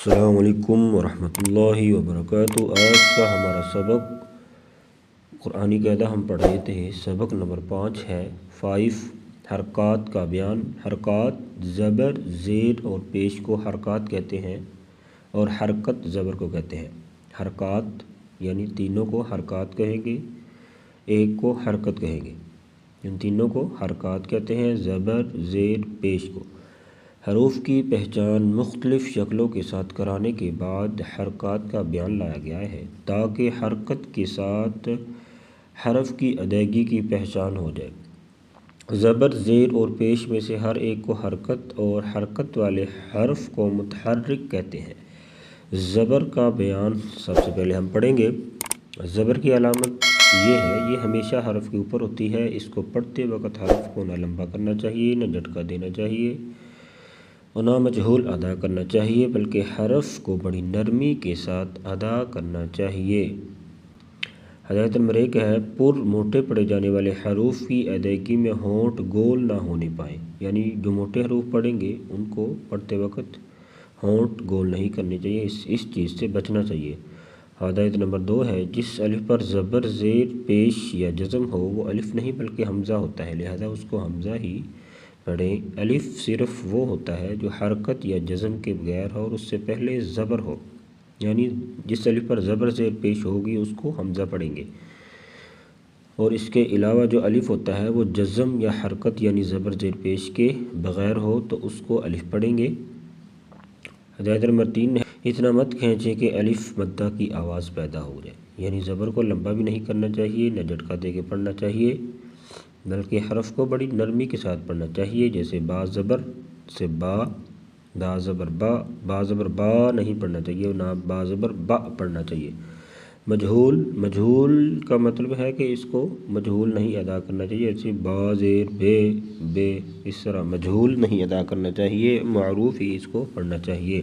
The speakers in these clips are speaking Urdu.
السلام علیکم ورحمۃ اللہ وبرکاتہ۔ آج کا ہمارا سبق قرآنی قاعدہ ہم پڑھ رہے تھے، سبق نمبر 5 ہے 5 حرکات کا بیان۔ حرکات زبر، زیر اور پیش کو حرکات کہتے ہیں اور حرکت زبر کو کہتے ہیں۔ حرکات یعنی تینوں کو حرکات کہیں گے، ایک کو حرکت کہیں گے۔ ان تینوں کو حرکات کہتے ہیں، زبر، زیر، پیش کو۔ حروف کی پہچان مختلف شکلوں کے ساتھ کرانے کے بعد حرکات کا بیان لایا گیا ہے تاکہ حرکت کے ساتھ حرف کی ادائیگی کی پہچان ہو جائے۔ زبر، زیر اور پیش میں سے ہر ایک کو حرکت اور حرکت والے حرف کو متحرک کہتے ہیں۔ زبر کا بیان سب سے پہلے ہم پڑھیں گے۔ زبر کی علامت یہ ہے، یہ ہمیشہ حرف کے اوپر ہوتی ہے۔ اس کو پڑھتے وقت حرف کو نہ لمبا کرنا چاہیے، نہ جھٹکا دینا چاہیے اور نہ مجہول ادا کرنا چاہیے، بلکہ حرف کو بڑی نرمی کے ساتھ ادا کرنا چاہیے۔ ہدایت نمبر 1 ہے، پر موٹے پڑھے جانے والے حروف کی ادائیگی میں ہونٹ گول نہ ہونے پائیں، یعنی جو موٹے حروف پڑھیں گے ان کو پڑھتے وقت ہونٹ گول نہیں کرنے چاہیے، اس چیز سے بچنا چاہیے۔ ہدایت نمبر 2 ہے، جس الف پر زبر، زیر، پیش یا جزم ہو وہ الف نہیں بلکہ حمزہ ہوتا ہے، لہذا اس کو حمزہ ہی پڑھیں۔ الف صرف وہ ہوتا ہے جو حرکت یا جزم کے بغیر ہو اور اس سے پہلے زبر ہو، یعنی جس الف پر زبر، زیر، پیش ہوگی اس کو حمزہ پڑھیں گے، اور اس کے علاوہ جو الف ہوتا ہے وہ جزم یا حرکت یعنی زبر، زیر، پیش کے بغیر ہو تو اس کو الف پڑھیں گے۔ ہدایت نمبر 3 ہے، اتنا مت کھینچیں کہ الف مدہ کی آواز پیدا ہو جائے، یعنی زبر کو لمبا بھی نہیں کرنا چاہیے، نہ جھٹکا دے کے پڑھنا چاہیے، بلکہ حرف کو بڑی نرمی کے ساتھ پڑھنا چاہیے، جیسے با زبر سے با، دا زبر با، با زبر با نہیں پڑھنا چاہیے اور نہ با زبر با پڑھنا چاہیے۔ مجہول کا مطلب ہے کہ اس کو مجہول نہیں ادا کرنا چاہیے، جیسے با زیر بے، بے، اس طرح مجہول نہیں ادا کرنا چاہیے، معروف ہی اس کو پڑھنا چاہیے۔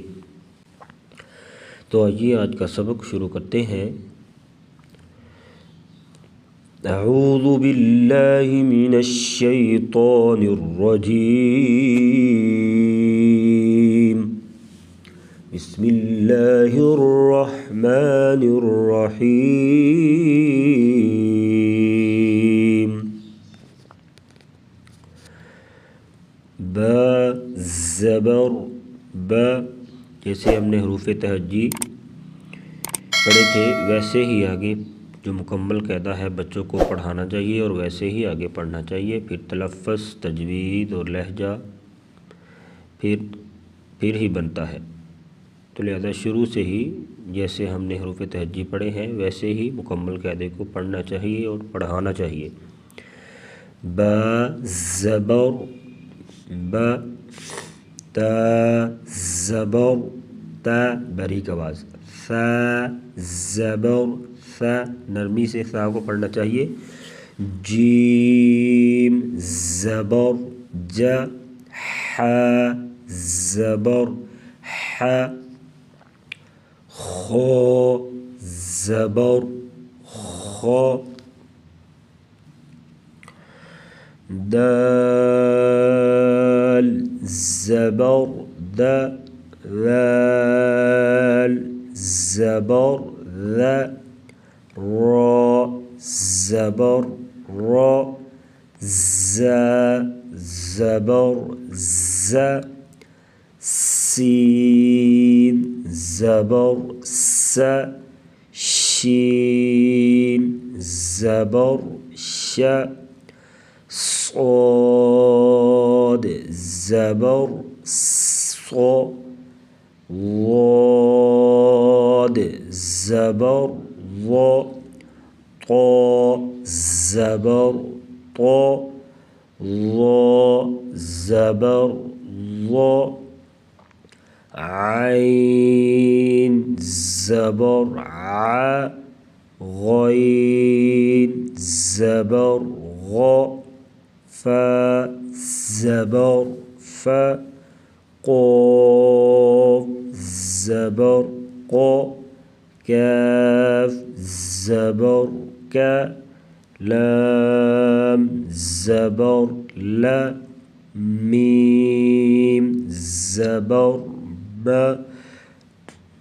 تو آئیے آج کا سبق شروع کرتے ہیں۔ اعوذ باللہ من الشیطان الرجیم، بسم اللہ الرحمن الرحیم۔ با زبر با، جیسے ہم نے حروف تہجی پڑھے تھے ویسے ہی آگے جو مکمل قاعدہ ہے بچوں کو پڑھانا چاہیے اور ویسے ہی آگے پڑھنا چاہیے، پھر تلفظ، تجوید اور لہجہ پھر ہی بنتا ہے، تو لہذا شروع سے ہی جیسے ہم نے حروف تہجی پڑھے ہیں ویسے ہی مکمل قاعدے کو پڑھنا چاہیے اور پڑھانا چاہیے۔ با زبر با، تا زبر تا، باریک آواز، ثا زبر ثا، نرمی سے ثا کو پڑھنا چاہیے۔ جیم زبر جا، حا زبر حا، خو زبر خو، دال زبر دا، ذال زبر ذا، را زبر را، زا زبر زا، سین زبر سا، شین زبر شا، صاد زبر صا، ضاد زبر ضا، طا زبر طا، ظا زبر ظا، عین زبر ع، غین زبر غا، فا زبر فا، قاف زبر قا، کاف زبر کا، لام زبر لا، میم زبر با،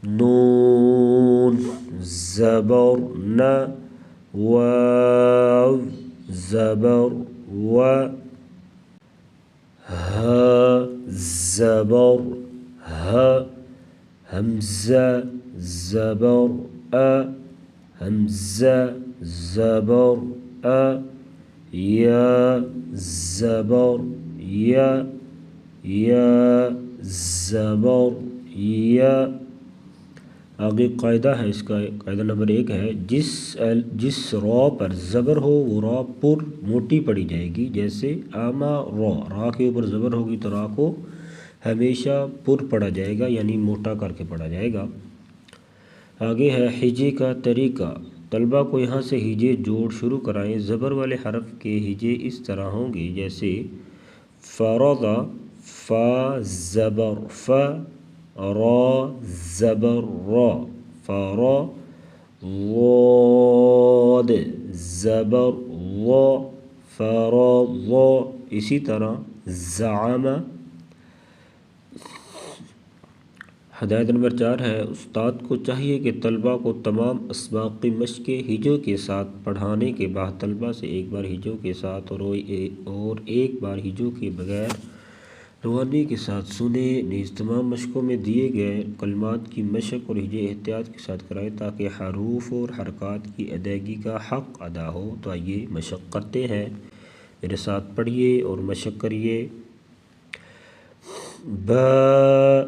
نون زبر ن، واو زبر و، ها زبر ها، همزة زبر أ، همزة زبر أ، یا زبر یا، یا زبر یا۔ آگے قاعدہ ہے اس کا، قاعدہ نمبر 1 ہے جس را پر زبر ہو وہ را پر موٹی پڑھی جائے گی، جیسے آما را، را کے اوپر زبر ہوگی تو را کو ہمیشہ پر پڑھا جائے گا، یعنی موٹا کر کے پڑھا جائے گا۔ آگے ہے ہجے کا طریقہ۔ طلبہ کو یہاں سے ہجے جوڑ شروع کرائیں۔ زبر والے حرف کے ہجے اس طرح ہوں گے، جیسے فرض فا زبر ف، را زبر را، فرا، ضاد زبر ضا، فرض۔ اسی طرح زعم۔ ہدایت نمبر 4 ہے استاد کو چاہیے کہ طلبہ کو تمام اسباق کی مشقیں ہجوں کے ساتھ پڑھانے کے بعد طلبہ سے ایک بار ہجوں کے ساتھ اور ایک بار ہجوں کے بغیر روانی کے ساتھ سنیں۔ نیز تمام مشقوں میں دیے گئے کلمات کی مشق اور ہجے احتیاط کے ساتھ کرائیں تاکہ حروف اور حرکات کی ادائیگی کا حق ادا ہو۔ تو آئیے مشق کرتے ہیں، میرے ساتھ پڑھیے اور مشق کریے۔ با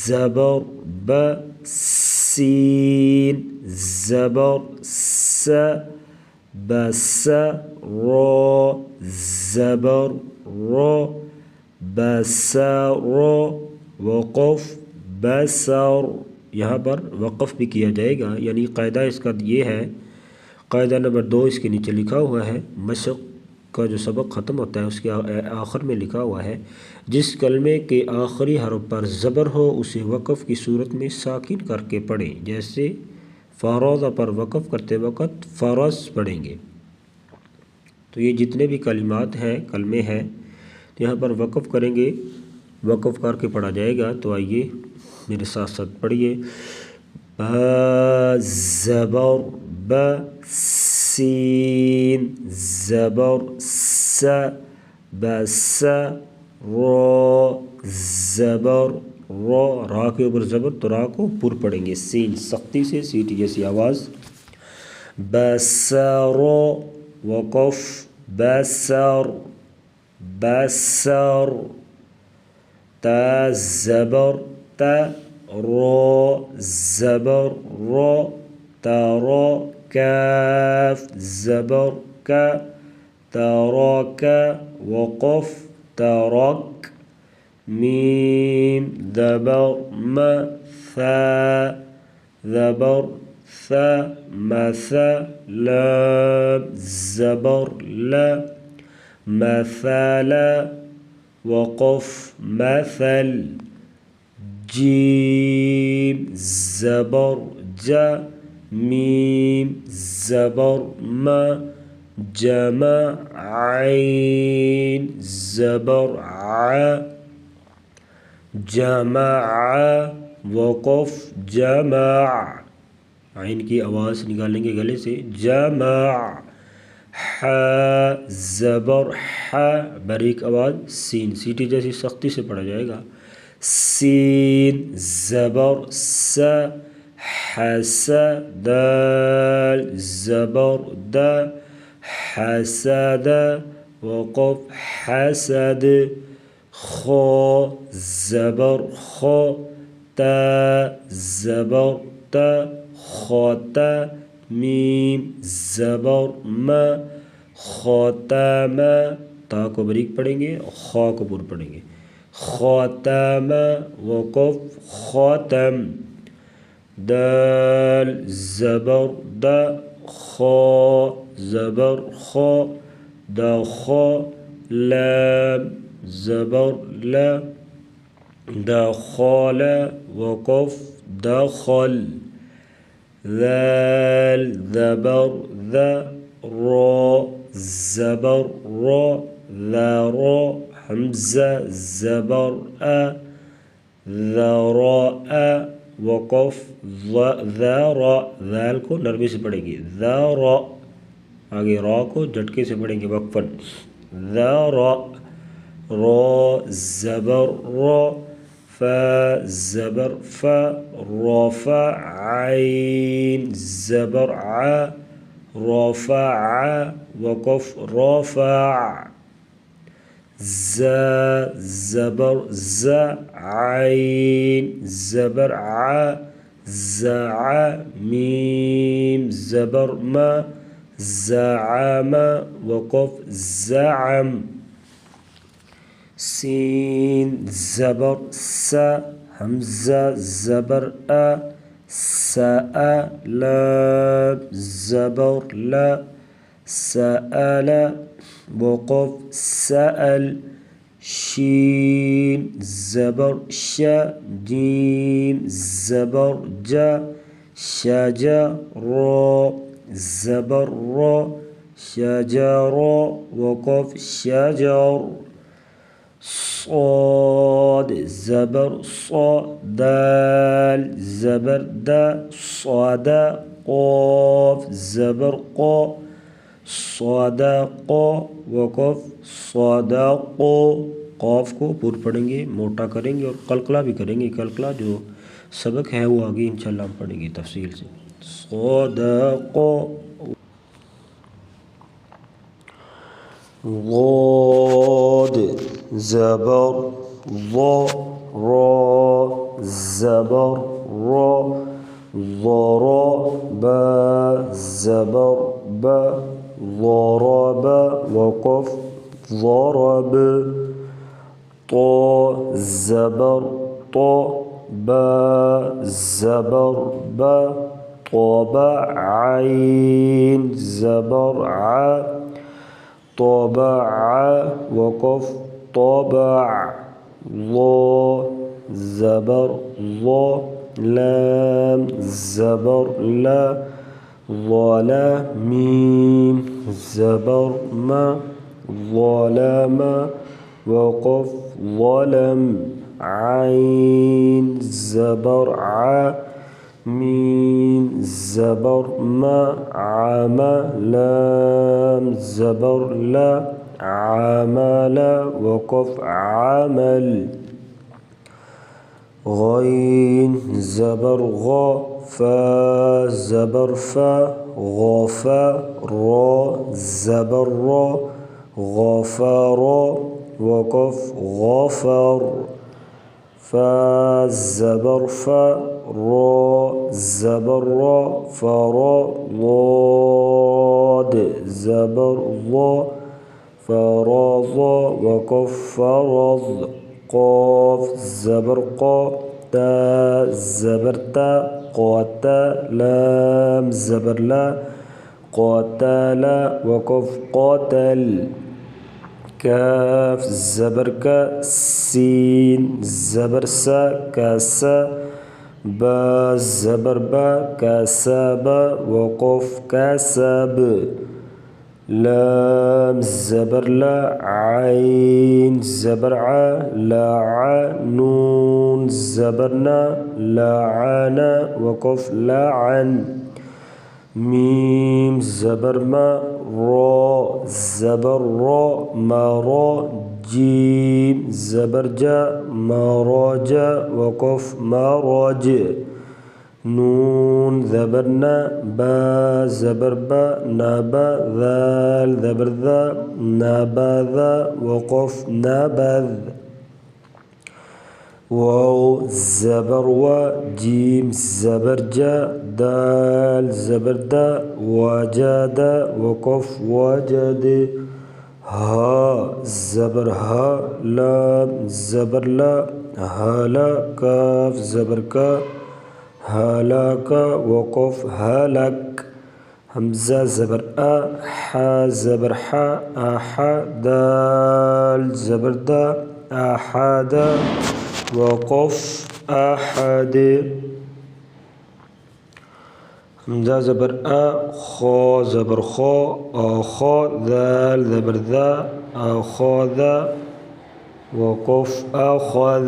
زبر ب، سین زبر س، بس، را زبر را، بسر، وقف بسر۔ یہاں پر وقف بھی کیا جائے گا، یعنی قاعدہ اس کا یہ ہے، قاعدہ نمبر 2 اس کے نیچے لکھا ہوا ہے، مشق کا جو سبق ختم ہوتا ہے اس کے آخر میں لکھا ہوا ہے، جس کلمے کے آخری حرف پر زبر ہو اسے وقف کی صورت میں ساکن کر کے پڑھیں، جیسے فروض پر وقف کرتے وقت فرض پڑھیں گے۔ تو یہ جتنے بھی کلمات ہیں، کلمے ہیں، یہاں پر وقف کریں گے، وقف کر کے پڑھا جائے گا۔ تو آئیے میرے ساتھ ساتھ پڑھیے۔ با زبر ب، سین زبر س، بس، را زبر را، را کے اوپر زبر تو را کو پر پڑھیں گے، سین سختی سے، سیٹی جیسی آواز۔ بسر، وقف بسر، بسر، تا زبر تا، را زبر را، ترا، کاف زبر کا، ترک، وقف ترک، میم زبر م، ثا زبر ثا، مثل، لام زبر لا، مثل، وقف مثل، جیم زبر جا، میم زبر ما، جمع، عین زبر ع، جمع، وقف جمع، عین کی آواز نکالیں گے گلے سے، جمع، ح زبر ح، باریک آواز، سین سیٹی جیسی سختی سے پڑھا جائے گا، سین زبر س، حس، دال زبر د، حسد، وقف حسد، خا زبر خا، تا زبر تا، خات، میم زبر ما، خاتم، تا کو بریک پڑھیں گے، خا کو پر پڑھیں گے، خاتم، وقف خاتم، دال زبر د، خا زبر خا، دخا، لام زبر لا، دخل، وقف دخل، ذال زبر ذا، را زبر را، ذرا، حمزة زبر أ، ذراء، وقف ذا را، ذال کو نرمی سے پڑھیں گے، ذا را، آگے را کو جھٹکے سے پڑھیں گے وقفاً، ذا را، را زبر را، فا زبر فا، رافع عین زبر ع، رافع وقف رافع، ز زبر ز، عین زبر ع، زع، میم زبر ما، زعم وقف زعم، سین زبر س، حمزہ زبر ا، سأل زبر لا، سأل وقف سأل، شین زبر ش، جیم زبر ج، شجر زبر را، شجر وقف شجر، صاد زبر صا، دال زبر دا، صاد قاف زبر قا، صدق وقف صدق، قاف کو پر پڑھیں گے، موٹا کریں گے اور قلقلہ بھی کریں گے، قلقلہ جو سبق ہے وہ آگے انشاءاللہ ہم پڑھیں گے تفصیل سے، صدق، ضاد زبر ضا، را زبر را، ضرب زبر با، ضرب وقف ضرب، طا زبر طا، با زبر با، طبع عین زبر ع، طبع وقف طبع، ضا زبر ضا، لام زبر لا، ظلا، میم زبر ما، ظلم وقف ظلم، عین زبر ع، میم زبر ما، عمل، لام زبر لا، عمل وقف عمل، غین زبر غا، فا زبر فا، غافا، را زبر را، غفر وقف غفر، فا زبر فا، را زبر را، فرا، ضاد زبر ضا، فرض وقف فرض، قاف زبر قا، تا زبر تا، قاتل، لام زبر لا، قاتل وقف قاتل، کاف زبر کا، سین زبر سا، کاسا، با زبر با، کاسب وقف کاسب، لام زبر لا، عین زبر ع، لع، نون زبر نا، لعن وقف لعن، میم زبر ما، را زبر را، مرا، جیم زبر جا، مراج وقف مراج، نون زبر نا، با زبر با، نبا، ذال زبر ذا، نبذ وقف نبذ، واو زبر و، جیم زبر جا، دال زبر دا، وجد وقف وجد، ها زبر ها، لام زبر لا، هلا، کاف زبر کا، هلاك وقف هلك، حمزة زبر أ، حا زبر حا، أحا، دال زبر دا، أحد وقف أحد، حمزة زبر أ، خا زبر خا، أخا، ذال زبر ذا، أخذ وقف أخذ،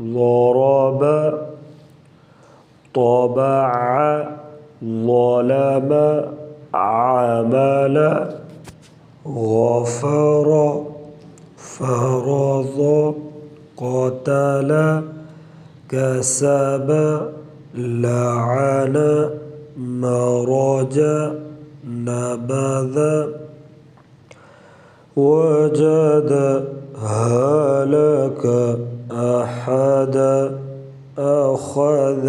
ضرب, طبع, ظلم, عمل، غفر، فرض، قتل، كسب، لعن، مرج، نبذ، وجد، هلك، أحد، أخذ,